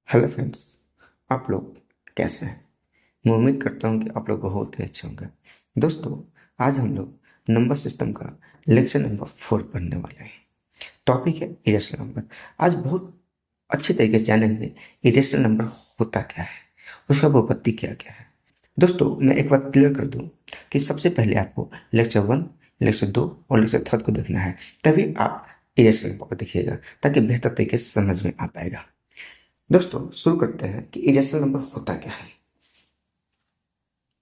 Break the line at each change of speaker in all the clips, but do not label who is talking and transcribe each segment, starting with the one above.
Hello friends. आप लोग कैसे हैं? मैं उम्मीद करता हूँ कि आप लोग बहुत ही अच्छे होंगे। दोस्तों, आज हम लोग नंबर सिस्टम का लेक्चर नंबर 4 पढ़ने वाले हैं। टॉपिक है इरेशनल नंबर। आज बहुत अच्छे तरीके से जानेंगे इरेशनल नंबर होता क्या है, उसका उत्पत्ति क्या क्या है। दोस्तों, मैं एक बात क्लियर कर दूं कि सबसे पहले आपको लेक्चर 1, लेक्चर 2 और लेक्चर 3 को देखना है, तभी आप इरेशनल नंबर को देखिएगा, ताकि बेहतर तरीके से समझ में आ पाएगा। दोस्तों, शुरू करते हैं कि इरेशनल नंबर होता क्या है।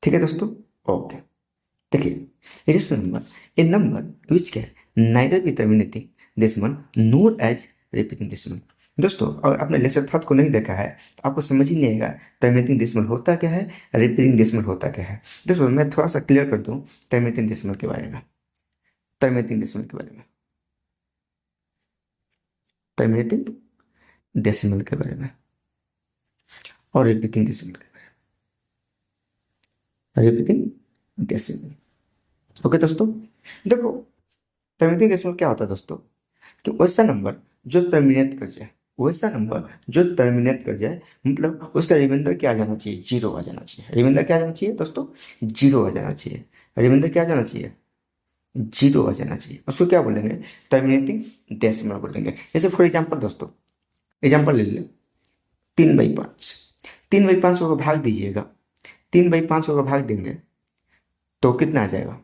ठीक है दोस्तों, ओके। देखिए, irrational number a number which can neither be terminating decimal nor as repeating decimal. दोस्तों, अगर आपने लेक्चर थर्ड को नहीं देखा है तो आपको समझ ही नहीं आएगा टर्मिनेटिंग डेसिमल होता क्या है, रिपीटिंग डेसिमल होता क्या है। दोस्तों, मैं थोड़ा सा क्लियर कर दूं टर्मिनेटिंग डेसिमल के बारे में। टर्मिनेटिंग डेसिमल के बारे में टर्मिनेटिंग डेसिमल के बारे में और रिपीटिंग डेसिमल के बारे में। Repeating decimal. ओके दोस्तों, देखो, टर्मिनेटिंग डेसिमल क्या होता है दोस्तों, कि वैसा नंबर जो टर्मिनेट कर जाए, वैसा नंबर जो टर्मिनेट कर जाए, मतलब उसका रिमाइंडर क्या आ जाना चाहिए, जीरो आ जाना चाहिए। रिमाइंडर क्या आ जाना चाहिए दोस्तों, जीरो आ जाना चाहिए। रिमाइंडर क्या आ जाना चाहिए, जीरो आ जाना चाहिए। उसको क्या बोलेंगे, टर्मिनेटिंग डेसिमल बोलेंगे। जैसे फॉर एग्जाम्पल दोस्तों, एग्जाम्पल ले ले, 3/5। 3/5 को अगर भाग दीजिएगा, 3/5 को अगर भाग देंगे तो कितना आ जाएगा,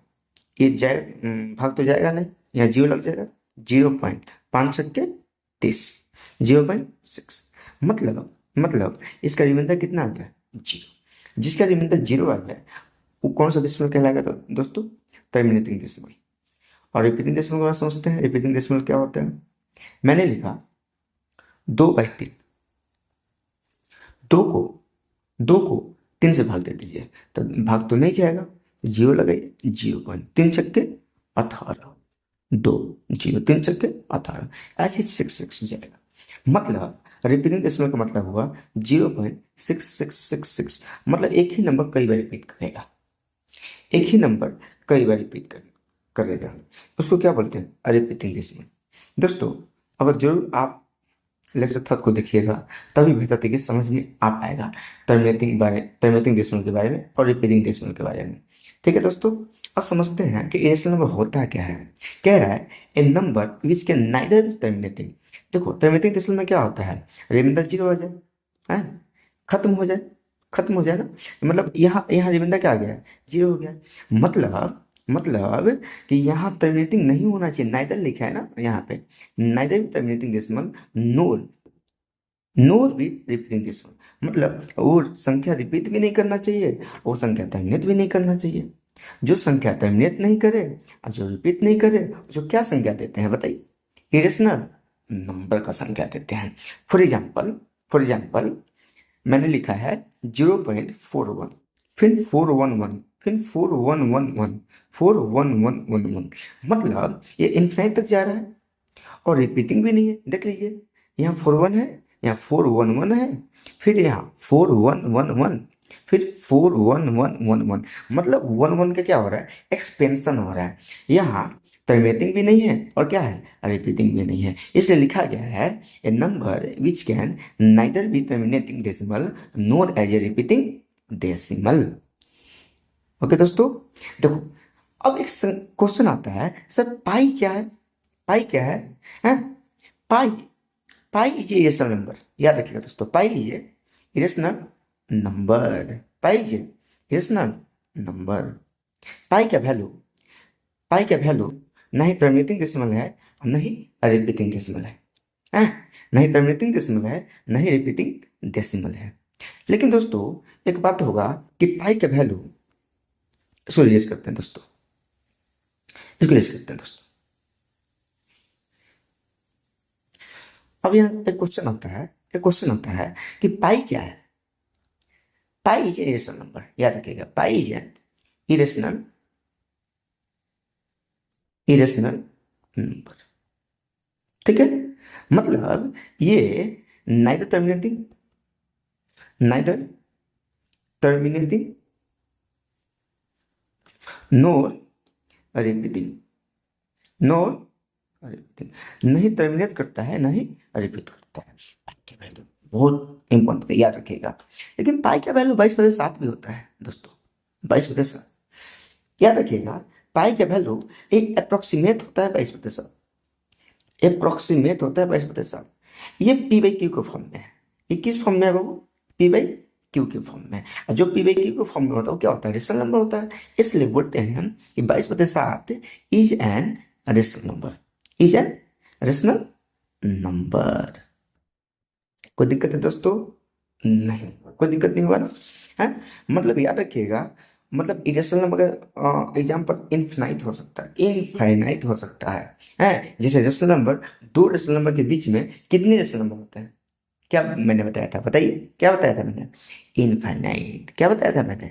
ये जाए, भाग तो जाएगा नहीं, यहाँ जीरो लग जाएगा। 0.5 छक्के 30, 0.6। मतलब इसका रिमाइंडर कितना आ गया, जीरो। जिसका रिमाइंडर जीरो आ गया वो कौन सा डेसिमल कहलाएगा तो दोस्तों, टर्मिनेटिंग डेसिमल। और रिपीटिंग डेसिमल को समझते हैं। रिपीटिंग डेसिमल क्या होता है, मैंने लिखा 2/3। दो को दो को 3 से भाग दे दीजिए तो भाग तो नहीं जाएगा, जीरो लगाइए। 0.3 छक्के 18, 2, 0, 3 छक्के 18, ऐसे 6 जाएगा। मतलब रिपीटिंग डेसिमल का मतलब हुआ 0.6666। मतलब एक ही नंबर कई बार रिपीट करेगा, एक ही नंबर कई बार रिपीट करेगा। उसको क्या बोलते हैं, रिपीटिंग डेसिमल। दोस्तों, अगर जरूर आप लेक्चर थर्ड को देखिएगा, तभी बेहतर तरीके से समझ में आ पाएगा टर्मिनेटिंग डेसिमल के बारे में और रिपीटिंग डेसिमल के बारे में। ठीक है दोस्तों, अब समझते हैं कि इरेशनल नंबर होता क्या है। कह रहा है a number which can neither terminating. देखो, टर्मिनेटिंग डेसिमल में क्या होता है, रिमाइंडर जीरो आ जाए, है, खत्म हो जाए, खत्म हो जाए ना। मतलब यहाँ यहाँ रिमाइंडर क्या आ गया, जीरो हो गया। मतलब कि यहाँ टर्मिनेटिंग नहीं होना चाहिए, नाइदर लिखा है ना यहाँ पे, नाइदर भी टर्मिनेटिंग डेसिमल नोर, नोर भी रिपीटिंग डेसिमल। मतलब वो संख्या रिपीट भी नहीं करना चाहिए, वो संख्या टर्मिनेट भी नहीं करना चाहिए। जो संख्या टर्मिनेट नहीं करे और जो रिपीट नहीं करे, जो क्या संख्या देते हैं बताइए, इरेशनल नंबर का संख्या देते हैं। फॉर एग्जाम्पल मैंने लिखा है 0.41, फिर 411, फिर 4111, 41111। मतलब ये इन्फिनिट तक जा रहा है और रिपीटिंग भी नहीं है। देख लीजिए, यहाँ 41 है, यहाँ 411 है, फिर यहाँ 4111, फिर 41111। मतलब 11 का क्या हो रहा है, एक्सपेंशन हो रहा है। यहाँ टर्मिनेटिंग भी नहीं है और क्या है, रिपीटिंग भी नहीं है। इसलिए लिखा गया है a number which can neither be terminating decimal nor as a repeating decimal. Okay दोस्तों, देखो, अब एक क्वेश्चन आता है, सर पाई क्या है, पाई क्या है? Pi, pi is irrational number. याद रखिएगा दोस्तों, pi is irrational number, pi is irrational number. Pi का वैल्यू, पाई का वैल्यू नहीं टर्मिनेटिंग डेसिमल है और नहीं रिपीटिंग डेसिमल है, नहीं टर्मिनेटिंग डेसिमल है, नहीं रिपीटिंग डेसिमल है। लेकिन दोस्तों, एक बात होगा कि पाई का वैल्यू, इसको रिलीज करते हैं दोस्तों, इसको रिलीज करते हैं दोस्तों। अब यहाँ एक क्वेश्चन आता है, एक क्वेश्चन आता है कि पाई क्या है। पाई इज इरेशनल नंबर, याद रखिएगा, पाई इज इरेशनल, इरेशनल नंबर। ठीक है, मतलब ये नाइदर टर्मिनेटिंग, नाइदर टर्मिनेटिंग नोर रिपीटिंग, नोर रिपीटिंग, नहीं टर्मिनेट करता है नहीं रिपीट करता है। पाई की वैल्यू बहुत इंपॉर्टेंट है, याद रखिएगा। लेकिन पाई का वैल्यू 22/7 भी होता है दोस्तों, 22/7 याद रखिएगा। पाई का वैल्यू एक अप्रोक्सीमेट होता है 22/7, अप्रोक्सीमेट होता है 22/7। ये पी बाई क्यू के फॉर्म में है। ये किस फॉर्म में है बाबू? पी बाई क्यू के फॉर्म में। और जो पी बाई क्यू के फॉर्म में होता है वो क्या होता है? रेशनल नंबर होता है। इसलिए बोलते हैं हम कि 22/7 is an rational number, is an rational number. कोई दिक्कत है दोस्तों? नहीं, कोई दिक्कत नहीं हुआ ना? है मतलब याद रखिएगा, मतलब इरेशनल नंबर का एग्जाम्पल इनफिनाइट हो सकता है, इनफाइनाइट हो सकता है। जैसे रेशनल नंबर, दो रेशनल नंबर के बीच में कितने रेशनल नंबर होते हैं? क्या मैंने बताया था? बताइए, क्या बताया था मैंने? इनफाइनाइट। क्या बताया था मैंने?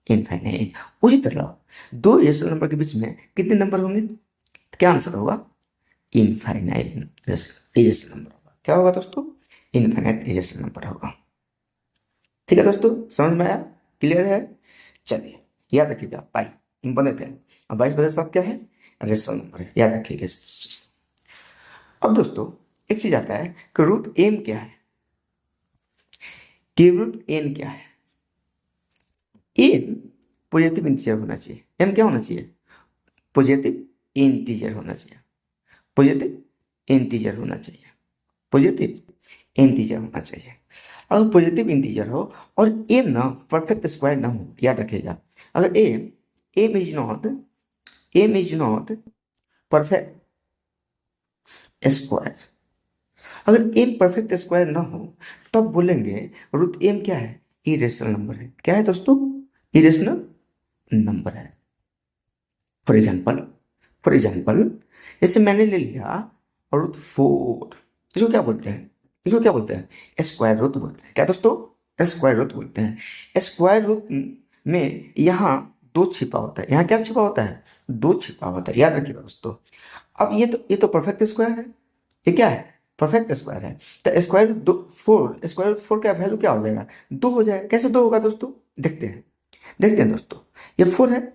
इनफाइनाइट। उसी तरह दो रेशनल नंबर के बीच में कितने नंबर होंगे? तो क्या आंसर होगा? इनफाइनाइट इरेशनल नंबर होगा। क्या होगा दोस्तों? इनफाइनाइट इरेशनल नंबर होगा। ठीक है दोस्तों, समझ में आया? क्लियर है? चलिए याद रखिएगा, पाई इंपॉर्टेंट है। अब 22/7 क्या है? रेशनल नंबर है, याद रखिएगा इस चीज़ को। अब दोस्तों एक चीज आता है कि रूट एम क्या है, के रूट एन क्या है। एन पॉजिटिव इंटीजर होना चाहिए। एम क्या होना चाहिए? पॉजिटिव इंटीजर होना चाहिए, पॉजिटिव इंटीजर होना चाहिए, पॉजिटिव इंटीजर होना चाहिए। अगर पॉजिटिव इंटीजर हो और एम ना परफेक्ट स्क्वायर ना हो, याद रखिएगा, अगर M is not perfect square, अगर एम परफेक्ट स्क्वायर ना हो तब बोलेंगे रूट एम क्या है? इरेशनल नंबर है। क्या है दोस्तों? इरेशनल नंबर है। फॉर एग्जाम्पल जैसे मैंने ले लिया रूट 4, इसको क्या बोलते हैं? इसको क्या बोलते हैं? स्क्वायर रूट बोलते हैं। क्या दोस्तों? स्क्वायर रूट बोलते हैं। स्क्वायर रूट में यहाँ दो छिपा होता है। यहाँ क्या छिपा होता है? दो छिपा होता है, याद रखिएगा दोस्तों। अब ये तो परफेक्ट स्क्वायर है। ये क्या है? परफेक्ट स्क्वायर है। तो स्क्वायर रूट दो, स्क्वायर रूट 4 का वैल्यू क्या हो जाएगा? 2 हो जाएगा। कैसे 2 होगा दोस्तों? देखते हैं दोस्तों। ये 4 है,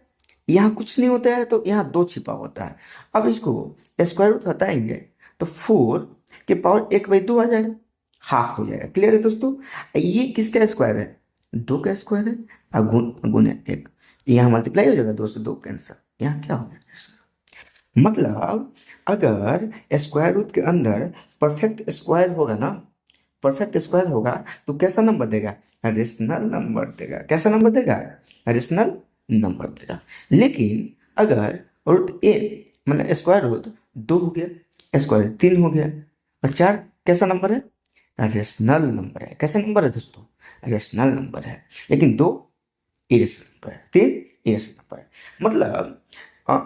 यहाँ कुछ नहीं होता है तो यहाँ 2 छिपा होता है। अब इसको स्क्वायर रूट हटाएंगे तो 4 के पावर 1/2 आ जाएगा, हाफ हो जाएगा। क्लियर है दोस्तों? ये किसका स्क्वायर है? 2 का स्क्वायर है। अब गुने 1, यहाँ मल्टीप्लाई हो जाएगा, 2 से 2 कैंसर, यहाँ क्या हो जाएगा? मतलब अगर स्क्वायर रूट के अंदर परफेक्ट स्क्वायर होगा ना, परफेक्ट स्क्वायर होगा तो कैसा नंबर देगा? रेशनल नंबर देगा। कैसा नंबर देगा? रेशनल नंबर देगा। लेकिन अगर रूट ए मतलब स्क्वायर रूट 2 हो गया, स्क्वायर 3 हो गया और 4 कैसा नंबर है? रेशनल नंबर है। कैसा नंबर है दोस्तों? रेशनल नंबर है। लेकिन 2 इरेशनल नंबर है, 3 इरेशनल नंबर है। मतलब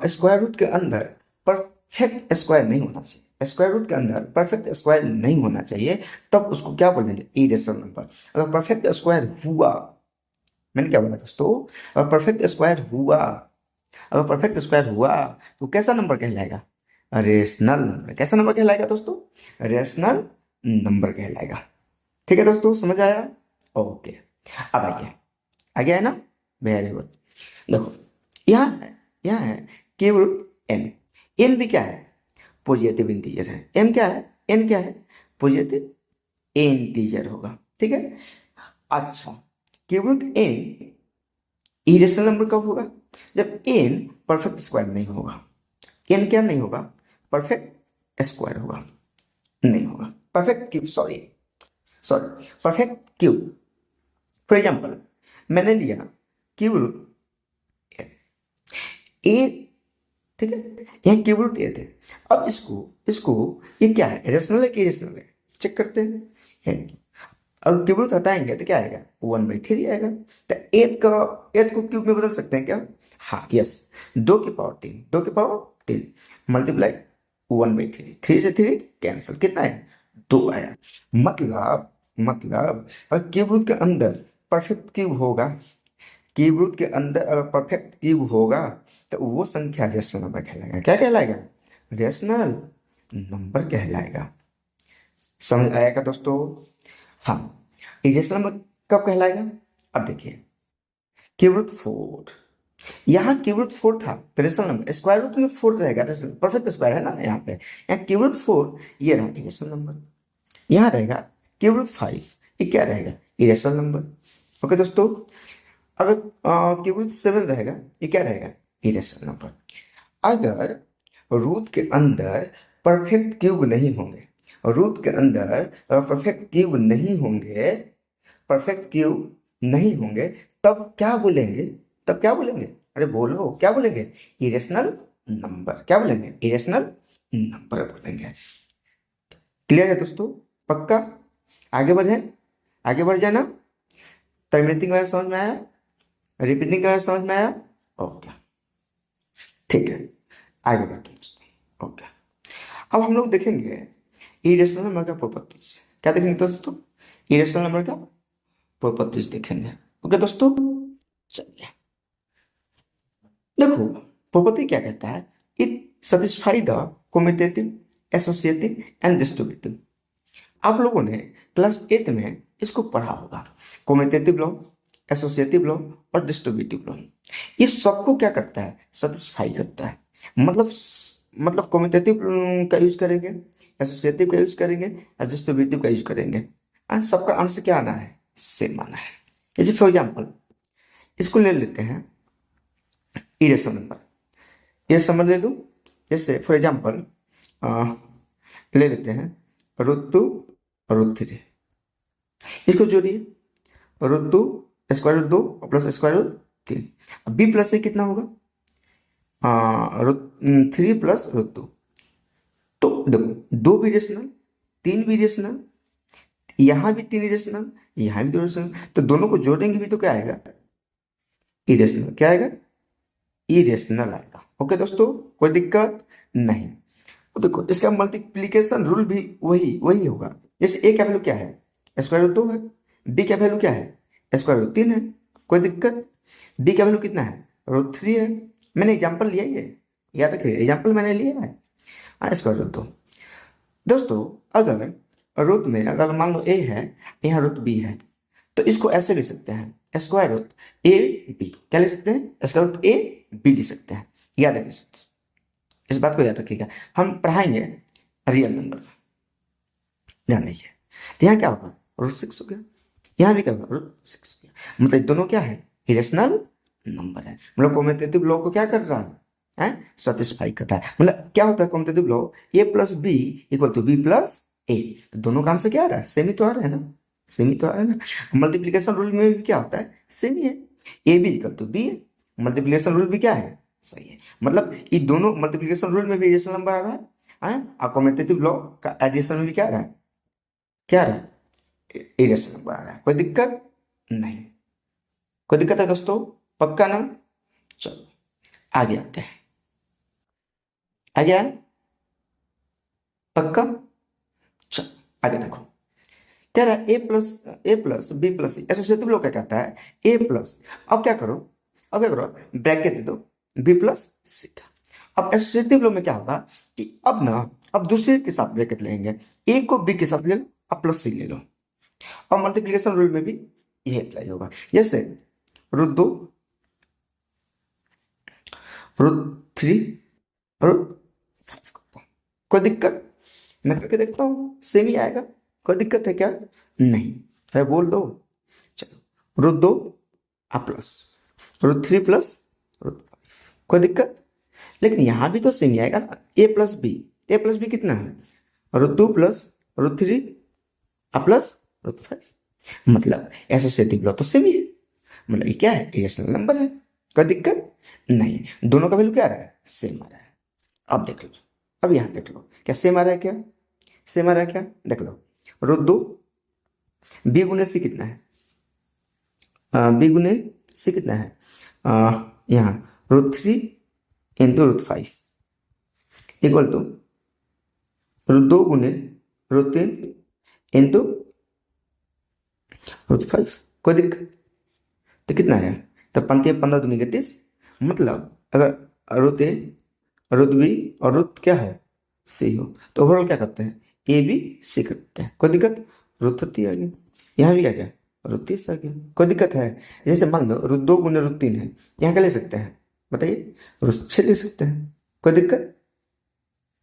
स्क्वायर रूट के अंदर परफेक्ट स्क्वायर नहीं होना चाहिए। स्क्वायर रूट के अंदर परफेक्ट स्क्वायर नहीं होना चाहिए, तब उसको क्या बोलेंगे? Irrational number. अगर परफेक्ट स्क्वायर हुआ, मैंने क्या बोला दोस्तों? अगर परफेक्ट स्क्वायर हुआ, अगर परफेक्ट स्क्वायर हुआ तो कैसा नंबर कहलाएगा? Rational number. कैसा नंबर कहलाएगा दोस्तों? रेशनल नंबर कहलाएगा। ठीक है दोस्तों, समझ आया? ओके, अब आइए, आ गया है ना? Very good. देखो यहाँ है क्यूब रूट एन। एन भी क्या है? पॉजिटिव इंटीजर है। एम क्या है? एन क्या है? पॉजिटिव इंटीजर होगा। ठीक है। अच्छा, cube root N irrational number कब होगा? जब एन परफेक्ट स्क्वायर नहीं होगा। एन क्या नहीं होगा? परफेक्ट स्क्वायर होगा, नहीं होगा। Perfect cube, sorry perfect cube. For example मैंने लिया क्यूब रूट ए, ठीक है, यहाँ क्यूब रूट 8 है। अब इसको ये क्या है? रेशनल है कि इरेशनल है? चेक करते हैं। अब क्यूब रूट हटाएंगे तो क्या आएगा? 1/3 आएगा। तो 8 को क्यूब में बदल सकते हैं क्या? हाँ, यस। 2 की पावर 3, 2 की पावर 3 मल्टीप्लाई 1/3, 3 से 3 कैंसिल, कितना है? 2 आया। मतलब अगर क्यूब रूट के अंदर परफेक्ट क्यूब होगा, क्यूब रूट के अंदर अगर परफेक्ट क्यूब होगा तो वो संख्या रेशनल नंबर कहलाएगा। क्या कहलाएगा? रेशनल नंबर कहलाएगा। समझ आएगा दोस्तों? हाँ, रेशनल नंबर कब कहलाएगा? अब देखिए, क्यूब रूट 4, यहाँ क्यूब रूट 4 था तो रेशनल नंबर, स्क्वायर रूट में 4 रहेगा, परफेक्ट स्क्वायर है ना यहाँ पे। यहाँ क्यूब रूट 4 ये रहा रेशनल नंबर। यहाँ रहेगा क्यूब रूट 5, ये क्या रहेगा, इरेशनल नंबर। ओके दोस्तों, अगर क्यूब 7 रहेगा, ये क्या रहेगा, इरेशनल नंबर। अगर रूट के अंदर परफेक्ट क्यूब नहीं होंगे, रूट के अंदर परफेक्ट क्यूब नहीं होंगे, परफेक्ट क्यूब नहीं होंगे, तब क्या बोलेंगे, तब क्या बोलेंगे, अरे बोलो क्या बोलेंगे, इरेशनल नंबर। क्या बोलेंगे, इरेशनल नंबर बोलेंगे। क्लियर है दोस्तों, पक्का। आगे बढ़े, आगे बढ़ जाना। टर्मिनेटिंग वगैरह समझ में आया, रिपीटिंग वगैरह समझ में आया, ओके ठीक है, आगे बढ़ते हैं। ओके, अब हम लोग देखेंगे इरेशनल नंबर का प्रॉपर्टीज। क्या देखेंगे दोस्तों, इरेशनल नंबर का प्रॉपर्टीज देखेंगे। ओके दोस्तों, चलिए देखो, प्रॉपर्टी क्या कहता है, it satisfy the commutative, associative and distributive. आप लोगों ने क्लास 8 में इसको पढ़ा होगा, कम्यूटेटिव लॉ, एसोसिएटिव लॉ और डिस्ट्रीब्यूटिव लॉ। ये सबको क्या करता है, सेटिस्फाई करता है। मतलब कम्यूटेटिव का यूज करेंगे, एसोसिएटिव का यूज करेंगे और डिस्ट्रीब्यूटिव का यूज करेंगे, सबका आंसर क्या आना है, सेम आना है। जैसे फॉर एग्जाम्पल इसको ले लेते हैं, इरेशनल नंबर, इरेशनल नंबर ले लो। जैसे फॉर एग्जाम्पल ले लेते हैं √2 और √3, इसको जोड़िए, √2 square root 2 plus square root 3। अब बी प्लस ए कितना होगा, √3 प्लस √2। तो देखो, 2 भी रेशनल, 3 भी रेशनल, यहां भी 3 रेशनल, यहां भी 2 रेशनल, तो दोनों को जोड़ेंगे भी तो क्या आएगा, इरेशनल। क्या आएगा, इरेशनल आएगा। ओके दोस्तों, कोई दिक्कत नहीं। तो देखो, इसका मल्टीप्लीकेशन रूल भी वही वही होगा। जैसे ए का वैल्यू क्या है, स्क्वायर रूट 2 है, बी का वैल्यू क्या है, स्क्वायर रूट 3 है, कोई दिक्कत। बी का वैल्यू कितना है, √3 है। मैंने एग्जांपल लिया, ये याद रखिए, एग्जांपल मैंने लिया है, स्क्वायर रूट 2। दोस्तों अगर रूट में अगर मान लो ए है, यहाँ रूट बी है, तो इसको ऐसे लिख सकते हैं, स्क्वायर रूट ए बी। क्या लिख सकते हैं, स्क्वायर रूट ए बी लिख सकते हैं। याद रखिए, इस बात को याद रखिएगा, हम पढ़ाएंगे रियल नंबर, ध्यान दीजिए। तो यहाँ क्या होगा, √6 हो गया, यहाँ भी क्या होगा, √6 हो गया। मतलब दोनों क्या है, इरेशनल नंबर है। मतलब कम्यूटेटिव लॉ को क्या कर रहा है, सेटिस्फाई कर रहा है। मतलब क्या होता है commutative law, a plus b equal to b plus a. दोनों काम से क्या आ रहा है, सेम ही तो आ रहा है ना, सेम ही तो आ रहा है ना। मल्टीप्लीकेशन रूल में भी क्या होता है, सेम ही है, A B equal to B है। मल्टीप्लीकेशन रूल भी क्या है, सही है। मतलब ये दोनों मल्टीप्लीकेशन रूल में भी इरेशनल नंबर आ रहा है, और कम्यूटेटिव लॉ का एडिशन में भी क्या आ रहा है, क्या आ रहा है, इरेशनल नंबर आ रहा है। कोई दिक्कत नहीं, कोई दिक्कत है दोस्तों, पक्का ना। चलो आगे आते हैं, आगे आए, पक्का। चलो आगे देखो, कह रहा है ए प्लस बी प्लस सी। एसोसिएटिव लॉ क्या कहता है, ए प्लस, अब क्या करो, अब क्या करो, ब्रैकेट दे दो बी प्लस सी का। अब एसोसिएटिव लॉ में क्या होगा कि अब ना, अब दूसरे के साथ ब्रैकेट लेंगे, ए को बी के साथ ले लो, अब प्लस सी ले लो। और मल्टीप्लीकेशन रूल में भी यही अप्लाई होगा। जैसे √2 √3 √5, कोई दिक्कत, मैं करके देखता हूँ, सेम ही आएगा। कोई दिक्कत है क्या, नहीं है, बोल दो। चलो √2 प्लस √3 प्लस √5, कोई दिक्कत। लेकिन यहां भी तो सेम ही आएगा ना, ए प्लस बी कितना है, √2 प्लस √3 प्लस √5। मतलब एसोसिएटिव लॉ तो सेम ही है, मतलब ये क्या है, इरेशनल नंबर है। कोई दिक्कत नहीं, दोनों का वैल्यू क्या आ रहा है, सेम आ रहा है। अब देख लो, अब यहां देख लो, क्या सेम आ रहा है, क्या सेम आ रहा है, क्या देख लो, √2 बी गुने सी कितना है, बी गुने सी कितना है, यहाँ √3 इंटू √5 इक्वल टू √2 गुने √3 इंटू √5। कोई दिक्कत, तो कितना है, तो 15 दूनी 30। मतलब अगर रुत ए, रुत बी और रुत क्या है, सी हो, तो ओवरऑल क्या करते हैं, ए बी सी करते हैं। कोई दिक्कत, रुत 30 आ गया, यहाँ भी क्या क्या, रुत 30 आ गया। कोई दिक्कत है। जैसे मान लो √2 गुने √3 है, यहाँ क्या ले सकते हैं, बताइए, √6 ले सकते हैं। कोई दिक्कत,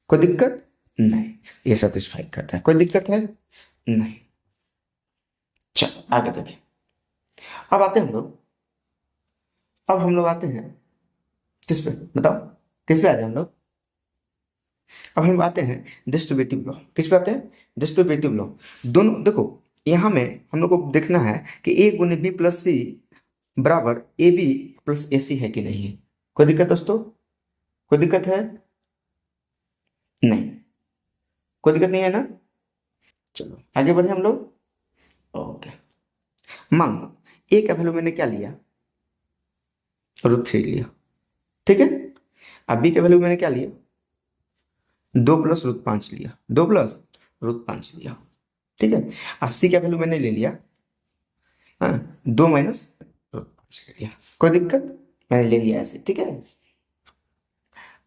कोई दिक्कत नहीं, ये सेटिस्फाई करता है। कोई दिक्कत है नहीं, चलो आगे देखिए। अब आते हैं हम लोग, अब हम लोग आते हैं किस पे बताओ, किस पे आ जाए हम लोग। अब हम आते हैं डिस्ट्रीब्यूटिव लॉ। किस पे आते हैं? Distributive law. दोनों देखो, यहाँ में हम लोग को देखना है कि ए गुने बी प्लस सी बराबर ए बी प्लस ए सी है कि नहीं है। कोई दिक्कत दोस्तों? कोई दिक्कत है? नहीं, कोई दिक्कत नहीं है ना। चलो आगे बढ़े हम लोग। ओके, मान लो ए का वैल्यू मैंने क्या लिया, √3 लिया, ठीक है। अब बी का वैल्यू मैंने क्या लिया, 2 + √5 लिया, 2 + √5 लिया, ठीक है। 80 का वैल्यू मैंने ले लिया, हाँ, 2 - √5 ले लिया, कोई दिक्कत, मैंने ले लिया ऐसे, ठीक है।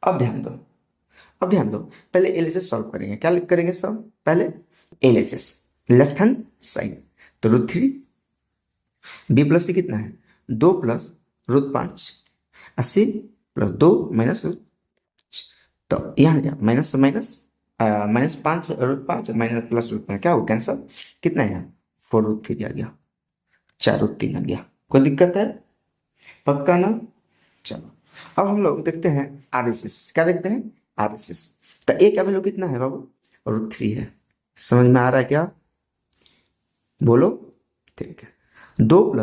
अब ध्यान दो, अब ध्यान दो, पहले एलएचएस सॉल्व करेंगे। क्या करेंगे सॉल्व? पहले एलएचएस लेफ्ट हैंड साइड, तो √3 बी प्लस सी कितना है, 2 + √5, 80 + 2 - तो यहाँ क्या माइनस से माइनस, -5 √5 माइनस +√5 क्या हो कैंसल, कितना है यहाँ 4√3 आ गया, 4√3 आ गया। कोई दिक्कत है? पक्का ना। चलो अब हम लोग देखते हैं आरएचएस। क्या देखते हैं? आरएचएस। तो ए का वैल्यू कितना है बाबू, √3 है। समझ में आ रहा है क्या? बोलो। ठीक है, 2 +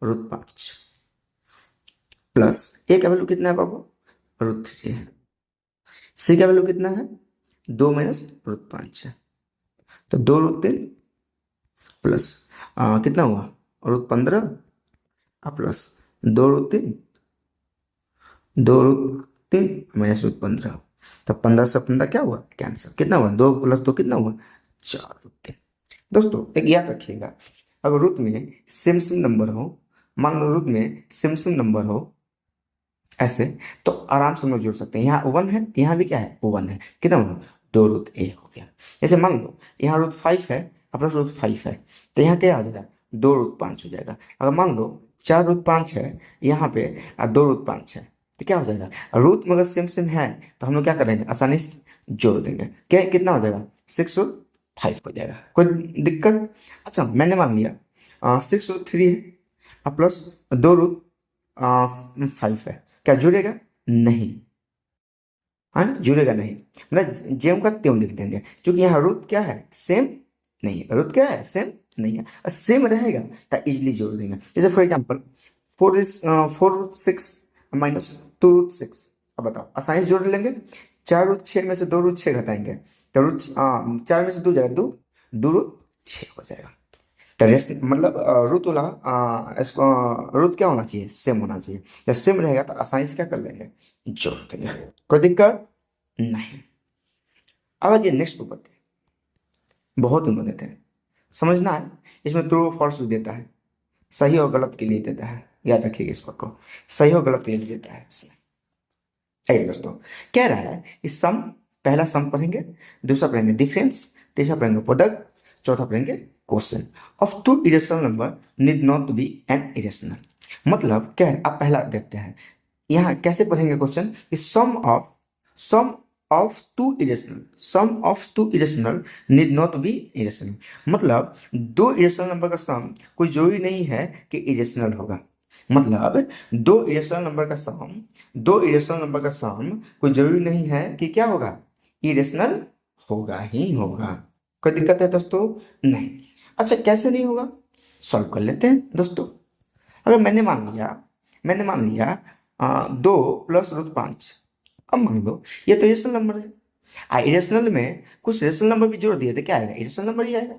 √5 प्लस ए का वैल्यू कितना है बाबू, √3 है। सी का वैल्यू कितना है, 2 - √5 है, तो 2√3 प्लस कितना हुआ, √15 प्लस 2√3, 2√3 -√15, तो 15 से 15 क्या हुआ, कैंसिल। कितना हुआ, 2 + 2 कितना हुआ, 4√3। दोस्तों एक याद रखिएगा, अगर रूट में सेम सेम नंबर हो, मान लो रूट में सेम सेम नंबर हो ऐसे, तो आराम से हम लोग जोड़ सकते हैं। यहाँ 1 है, यहाँ भी क्या है, 1 है, कितना हुआ, 2√a हो गया। जैसे मान लो यहाँ √5 है, अपना √5 है, तो यहाँ क्या आ जाएगा, 2√5 हो जाएगा। अगर मान लो 4√5 है यहाँ पे, 2√5 है, तो क्या हो जाएगा, रूट में अगर सेम सेम है तो हम लोग क्या करेंगे, आसानी से जोड़ देंगे। क्या कितना हो जाएगा, 6√5 हो जाएगा। कोई दिक्कत? अच्छा मैंने मान लिया 6√3 है प्लस 2√5 है, क्या जुड़ेगा, नहीं, हाँ जुड़ेगा नहीं, मतलब जेम का त्यों लिख देंगे, क्योंकि यहाँ रूट क्या है, सेम नहीं है। रूट क्या है, सेम नहीं है, और सेम रहेगा तो इजिली जोड़ देंगे। जैसे फॉर एग्जाम्पल 4√6 -2√6, अब बताओ आसानी से जोड़ लेंगे। 4√6 में से 2√6 घटाएंगे तो 4 में से 2 जाएगा, 2√6 हो जाएगा। तो रेस्ट मतलब रुत वाला इसको रुत क्या होना चाहिए, सेम होना चाहिए। जब सेम रहेगा तो आसानी से क्या कर लेंगे, जोड़ देंगे, कोई दिक्कत नहीं। अब आइए नेक्स्ट ऊपर पे, बहुत इंपॉर्टेंट है, समझना है। इसमें ट्रू फॉल्स भी देता है, सही और गलत के लिए देता है, याद रखिएगा इस बात को, सही और गलत के लिए देता है इसमें। आइए दोस्तों, कह रहा है कि सम, पहला सम पढ़ेंगे, दूसरा पढ़ेंगे डिफरेंस, तीसरा पढ़ेंगे प्रोडक्ट, चौथा पढ़ेंगे question of two irrational number need not to be an irrational. मतलब क्या है, आप पहला देखते हैं यहाँ कैसे पढ़ेंगे क्वेश्चन कि sum of two irrational, sum of two irrational need not be irrational. मतलब दो इरेशनल नंबर का सम कोई जरूरी नहीं है कि इरेशनल होगा। मतलब दो इरेशनल नंबर का सम, दो इरेशनल नंबर का सम कोई जरूरी नहीं है कि क्या होगा, इरेशनल होगा ही होगा। कोई दिक्कत है दोस्तों? नहीं। अच्छा कैसे नहीं होगा, सॉल्व कर लेते हैं दोस्तों। अगर मैंने मान लिया 2 + √5, अब मान लो ये तो इरेशनल नंबर है, इरेशनल में कुछ रेशनल नंबर भी जोड़ दिए तो क्या आएगा, इरेशनल नंबर ही आएगा।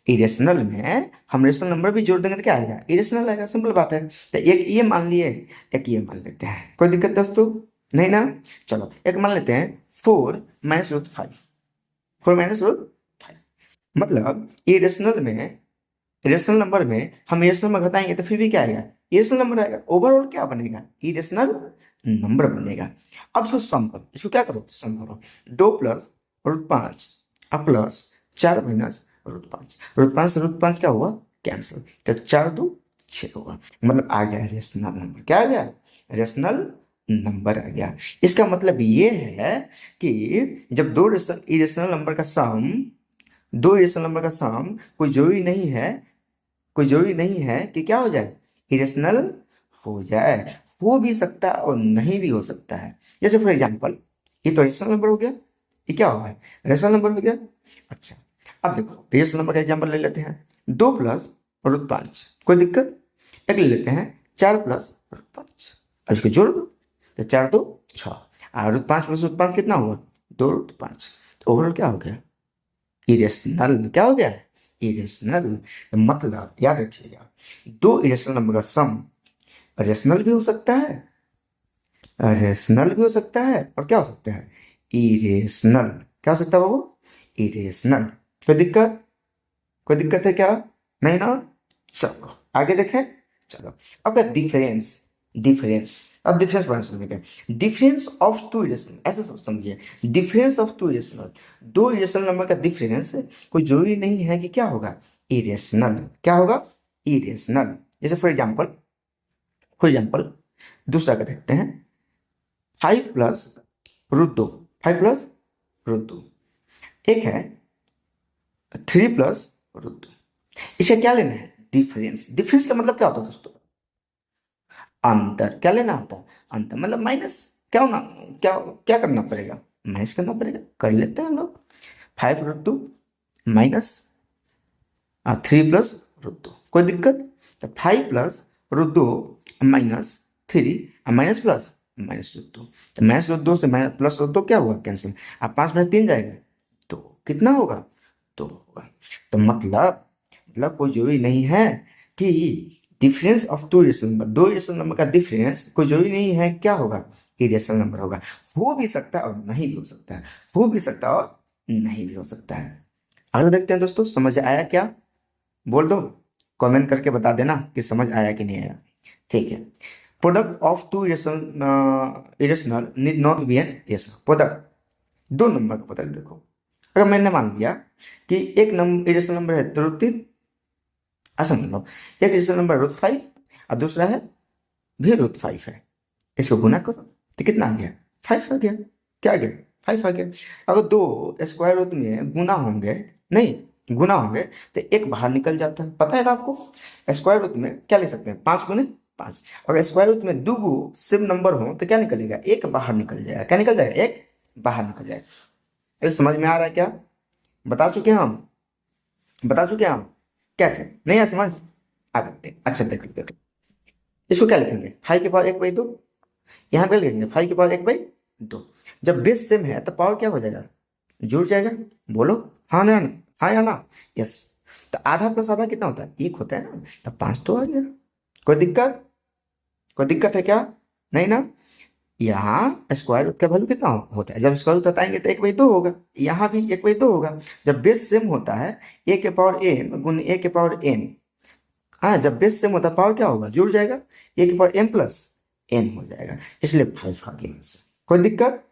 इरेशनल में हम रेशनल नंबर भी जोड़ देंगे तो क्या आएगा, इरेशनल आएगा, सिंपल बात है। तो एक ये मान लिए, एक ये मान लेते हैं, कोई दिक्कत दोस्तों नहीं ना। चलो एक मान लेते हैं 4 - √5, 4 - √5, मतलब इरेशनल में, रेशनल नंबर में हम इरेशनल में घटाएंगे तो फिर भी क्या आएगा, इरेशनल नंबर आएगा। ओवरऑल क्या बनेगा, इरेशनल नंबर बनेगा। अब इसको सम करो, इसको क्या करो, सम करो। 2 + √5 प्लस 4 - √5, √5 से √5 क्या हुआ, कैंसिल, तो 4×2 6 होगा। मतलब आ गया रेशनल नंबर, क्या आ गया, रेशनल नंबर आ गया। इसका मतलब ये है कि जब दो इरेशनल नंबर का सम, दो इरेशनल नंबर का सम कोई जरूरी नहीं है कोई जरूरी नहीं है कि क्या हो जाए, इरेशनल हो जाए। हो भी सकता है और नहीं भी हो सकता है। जैसे फॉर एग्जाम्पल, ये तो रेशनल नंबर हो गया, ये क्या हुआ है, रेशनल नंबर हो गया। अच्छा, अब देखो रेशनल नंबर का एग्जाम्पल ले लेते हैं, 2+√5, कोई दिक्कत। एक ले लेते हैं 4+√5, अब इसको जोड़ दो, तो 4×2=6, और √5+√5 कितना हुआ, 2√5। तो ओवरऑल क्या हो गया, इरेशनल। क्या हो गया, इरेशनल। मतलब याद रखिएगा, दो इरेशनल नंबर का सम रेशनल भी हो सकता है, रेशनल भी हो सकता है, और क्या हो सकता है, इरेशनल। क्या हो सकता है बाबू, इरेशनल। कोई दिक्कत, कोई दिक्कत है क्या, नहीं ना। चलो आगे देखें। चलो अब डिफरेंस, डिफरेंस, अब डिफरेंस बारे में समझेंगे। डिफरेंस ऑफ टू इरेशनल, ऐसे सब समझिए, डिफरेंस ऑफ टू इरेशनल, दो इरेशनल नंबर का डिफरेंस कोई जरूरी नहीं है कि क्या होगा, इरेशनल। क्या होगा, इरेशनल। जैसे फॉर एग्जाम्पल दूसरा का देखते हैं, 5+√2, 5+√2, एक है 3+√2। इसे क्या लेना है, डिफरेंस। डिफरेंस का मतलब क्या होता है दोस्तों, अंतर। क्या लेना होता है, अंतर, मतलब माइनस। क्या होना, क्या क्या करना पड़ेगा, माइनस करना पड़ेगा। कर लेते हैं हम लोग, 5√2 माइनस 3+√2, कोई दिक्कत। तो 5+√2 माइनस 3, माइनस प्लस माइनस √2, तो -√2 से +√2 क्या हुआ, कैंसिल। अब 5 में 3 जाएगा तो कितना होगा, 2 होगा। तो मतलब कोई जरूरी नहीं है कि difference of two rational number, दो रेशनल नंबर का डिफरेंस कोई जरूरी नहीं है क्या होगा, कि रेशनल नंबर होगा। हो भी सकता है और नहीं भी हो सकता है, हो भी सकता है और नहीं भी हो सकता है। अगला देखते हैं दोस्तों, समझ आया क्या, बोल दो, कमेंट करके बता देना कि समझ आया कि नहीं आया। ठीक है, product of two irrational need not be an rational product. दो नंबर का प्रोडक्ट देखो, अगर मैंने मान लिया कि एक नंबर इरेशनल नंबर है √3, ऐसा मान लो, एक इरेशनल नंबर √5 और दूसरा है भी √5 है, इसको गुना करो तो कितना आ गया, 5 आ गया। क्या आ गया, 5 आ गया। अगर दो स्क्वायर रूट में गुना होंगे, नहीं गुना होंगे, तो एक बाहर निकल जाता है, पता है ना आपको। स्क्वायर रूट में क्या ले सकते हैं, 5×5। अगर स्क्वायर रूट में दो सेम नंबर हो तो क्या निकलेगा, एक बाहर निकल जाएगा। क्या निकल जाएगा, एक बाहर निकल जाएगा। अरे समझ में आ रहा है क्या, बता चुके हैं हम, बता चुके हैं हम कैसे, नहीं है समझ, आ सकते हैं। अच्छा देख, इसको क्या लिखेंगे, 5^1/2, यहाँ पे लिखेंगे 5^1/2। जब बेस सेम है तो पावर क्या हो जाएगा, जुड़ जाएगा। बोलो हाँ ना, हाँ या ना, यस। तो आधा प्लस आधा कितना होता है, एक होता है ना, तो 5 तो आ गया। कोई दिक्कत, कोई दिक्कत है क्या, नहीं ना। यहाँ स्क्वायर रूट का वैल्यू कितना होता है, जब स्क्वायर रूट बताएंगे तो 1/2 होगा, यहाँ भी 1/2 होगा। जब बेस सेम होता है, a⁴n × a⁴n। हाँ, जब बेस सेम होता है पावर क्या होगा, जुड़ जाएगा, a⁴n+n हो जाएगा, इसलिए 5 आ गया। कोई दिक्कत,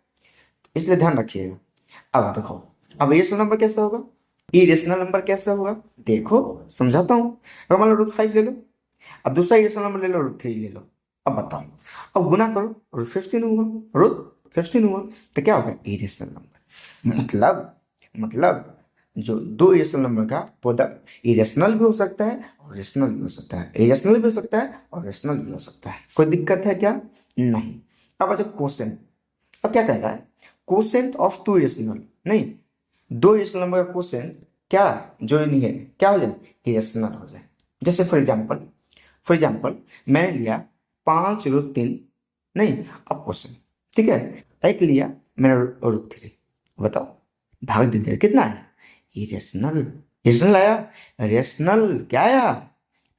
इसलिए ध्यान रखिएगा। अब देखो, अब रेशनल नंबर कैसे होगा, इरेशनल नंबर कैसे होगा, देखो समझाता हूँ। अगर मान लो √5 ले लो, अब दूसरा इरेशनल नंबर ले लो, √3 ले लो। अब बताओ, अब गुना करो, √15 हुआ, √15 हुआ, तो क्या होगा, इरेशनल नंबर। मतलब जो दो इरेशनल नंबर का प्रोडक्ट इरेशनल भी हो सकता है और रेशनल भी हो सकता है, इरेशनल भी हो सकता है और रेशनल भी हो सकता है। कोई दिक्कत है क्या, नहीं। अब अच्छा क्वेश्चन, अब क्या कह रहा है, कोसेंट ऑफ टू इरेशनल, नहीं दो इरेशनल नंबर का कोसेंट क्या जो नहीं है, क्या हो जाए, इरेशनल हो जाए। जैसे फॉर एग्जाम्पल मैंने लिया 5√3, नहीं अब क्वेश्चन, ठीक है, एक लिया मैंने √3, बताओ भाग दीजिए कितना आया, इरेशनल। रेशनल आया, रेशनल क्या आया,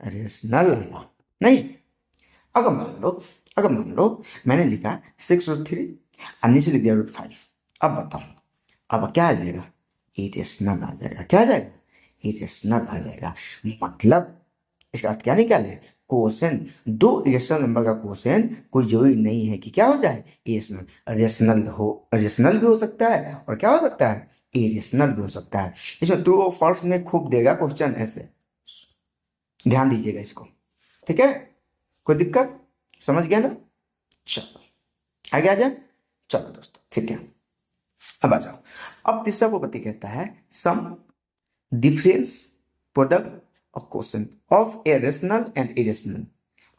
रेशनल आया। नहीं, अगर मान लो मैंने लिखा 6√3 और नीचे लिख दिया √5, अब बताओ, अब क्या आ जाएगा, इरेशनल आ जाएगा। क्या आ जाएगा, इरेशनल आ जाएगा। मतलब इसका अर्थ क्या निकाले, क्वोशेंट, दो इरेशनल नंबर का क्वोशेंट कोई जरूरी नहीं है कि क्या हो जाए, इरेशनल। रेशनल भी हो सकता है और क्या हो सकता है, इरेशनल भी हो सकता है। इसमें ट्रू और फॉल्स में खूब देगा क्वेश्चन, ऐसे ध्यान दीजिएगा इसको, ठीक है। कोई दिक्कत, समझ गया ना। चलो आगे आ जाए, चलो दोस्तों ठीक है, अब आ जाओ। अब तीसरा प्रॉपर्टी कहता है सम डिफरेंस प्रोडक्ट और question of a rational and irrational,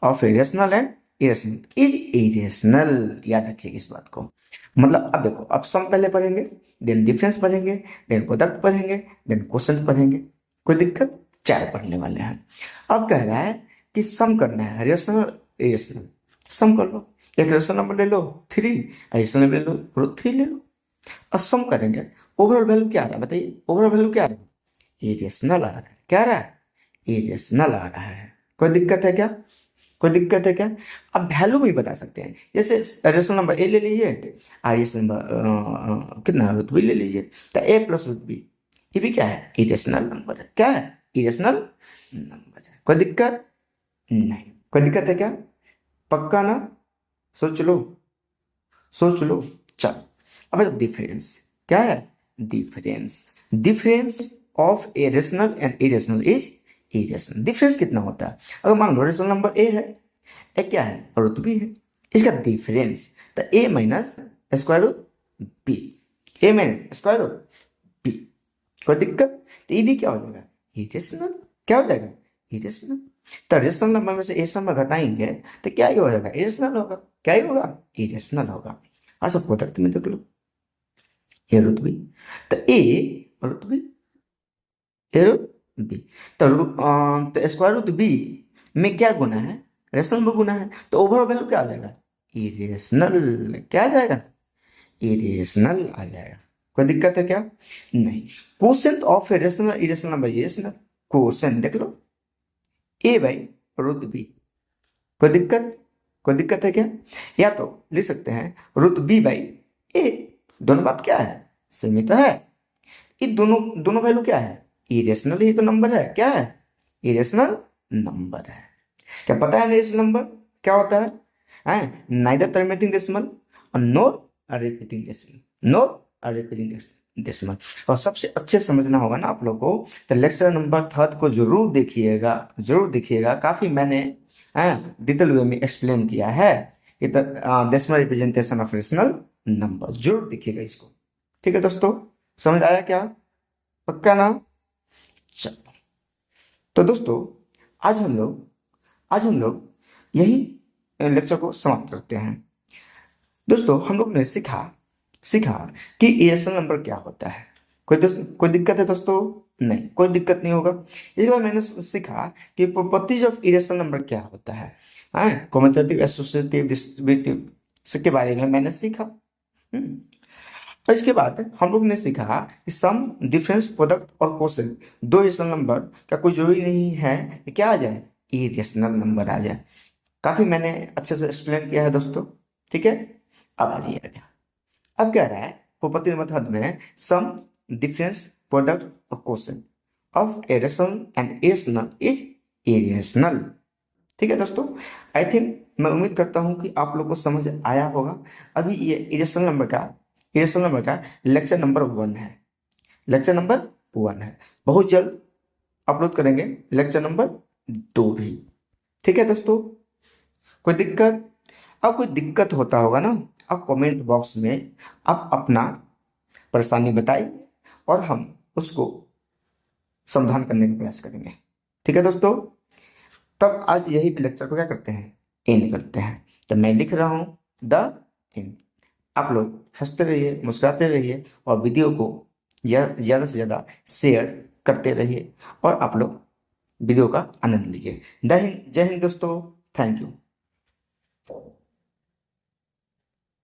of a rational and irrational is irrational. याद रखिएगा इस बात को। मतलब अब देखो, अब सम पहले पढ़ेंगे, देन डिफरेंस पढ़ेंगे, देन प्रोडक्ट पढ़ेंगे, देन क्वेश्चन पढ़ेंगे। कोई दिक्कत? 4 पढ़ने वाले हैं। अब कह रहा है कि सम करना है, रेशनल इरेशनल। सम कर लो, एक रेशनल नंबर ले लो 3, इरेशनल नंबर ले लो √3 ले लो, और सम करेंगे। ओवरऑल वैल्यू क्या आ रहा है बताइए? ओवरऑल वैल्यू क्या आ रहा है? इरेशनल आ रहा है। क्या आ रहा है? इरेशनल आ रहा है। कोई दिक्कत है क्या? कोई दिक्कत है क्या? अब वैल्यू भी बता सकते हैं, जैसे रेशनल नंबर ए ले लीजिए, और रेशनल नंबर कितना √b ले लीजिए, तो a प्लस √b, ये भी क्या है? इरेशनल नंबर है। क्या है? इरेशनल नंबर है। कोई दिक्कत नहीं? कोई दिक्कत है क्या? पक्का ना? सोच लो, सोच लो। चलो, अब डिफरेंस क्या है? Difference of a rational and irrational is irrational. Difference कितना होता है? अगर मान लो रेशनल नंबर ए है, ए क्या है? √b है, इसका डिफरेंस तो a minus square root B, A minus square root B. कोई दिक्कत? तो ये भी क्या हो जाएगा? इरेशनल। क्या हो जाएगा? इरेशनल। तो रेशनल नंबर में से ए नंबर घटाएंगे तो क्या ही हो जाएगा? इरेशनल होगा। क्या ही होगा? इरेशनल होगा। हाँ, सब प्रोडक्ट में देख लो, ए √b, तो ए √b, ए √b, तो स्क्वायर रूट बी में क्या गुना है? रेशनल में गुना है, तो ओवरऑल वैल्यू क्या आ जाएगा? इरेशनल। क्या आ जाएगा? इरेशनल आ जाएगा। कोई दिक्कत है क्या? नहीं। Quotient of a rational irrational number, irrational quotient देख लो, ए बाई √b। कोई दिक्कत? कोई दिक्कत है क्या? या तो लिख सकते हैं √b बाई ए। दोनों बात क्या है? सेम ही तो है। ये दोनों दोनों वैल्यू क्या है? इरेशनल ही तो नंबर है। क्या है? इरेशनल नंबर है। क्या पता है इरेशनल नंबर क्या होता है? नाइदर टर्मिनेटिंग डेसिमल और नोर रिपीटिंग डेसिमल, नोर रिपीटिंग डेसिमल। और सबसे अच्छे समझना होगा ना आप लोग को, तो लेक्चर नंबर 3 को जरूर देखिएगा, जरूर देखिएगा। काफी मैंने डिटेल वे में एक्सप्लेन किया है कि decimal representation of rational number. जरूर देखिएगा इसको। ठीक है दोस्तों, समझ आया क्या? पक्का ना? चलो, तो दोस्तों आज हम लोग यही लेक्चर को समाप्त करते हैं। दोस्तों हम लोग ने सीखा कि इरेशनल नंबर क्या होता है। कोई दिक्कत है दोस्तों? नहीं, कोई दिक्कत नहीं होगा। इसके बाद मैंने सीखा कि प्रॉपर्टीज ऑफ इरेशनल नंबर क्या होता है, कम्यूटेटिव, एसोसिएटिव, डिस्ट्रीब्यूटिव, इसके बारे में मैंने सीखा। और इसके बाद हम लोग ने सीखा कि सम, डिफरेंस, प्रोडक्ट और क्वोशेंट 2 रेशनल नंबर का कोई जरूरी नहीं है कि क्या आ जाए? इरेशनल नंबर आ जाए। काफी मैंने अच्छे से एक्सप्लेन किया है दोस्तों। ठीक है, अब आ जाइए। अब क्या रहा है? प्रॉपर्टी मेथड में सम, डिफरेंस, प्रोडक्ट और quotient of a rational and irrational is irrational. ठीक है दोस्तों, आई थिंक, मैं उम्मीद करता हूं कि आप लोग को समझ आया होगा। अभी ये इरेशनल नंबर का लेक्चर नंबर 1 है। लेक्चर नंबर 1 है। बहुत जल्द अपलोड करेंगे लेक्चर नंबर 2 भी। ठीक है दोस्तों, कोई दिक्कत? अब कोई दिक्कत होता होगा ना, आप कमेंट बॉक्स में आप अपना परेशानी बताइए और हम उसको समाधान करने का प्रयास करेंगे। ठीक है दोस्तों, तब आज यही लेक्चर को क्या करते हैं? एंड करते हैं। तो मैं लिख रहा हूं द एंड। आप लोग हंसते रहिए, मुस्कुराते रहिए और वीडियो को ज़्यादा से ज़्यादा शेयर करते रहिए और आप लोग वीडियो का आनंद लीजिए। जय हिंद दोस्तों, थैंक यू।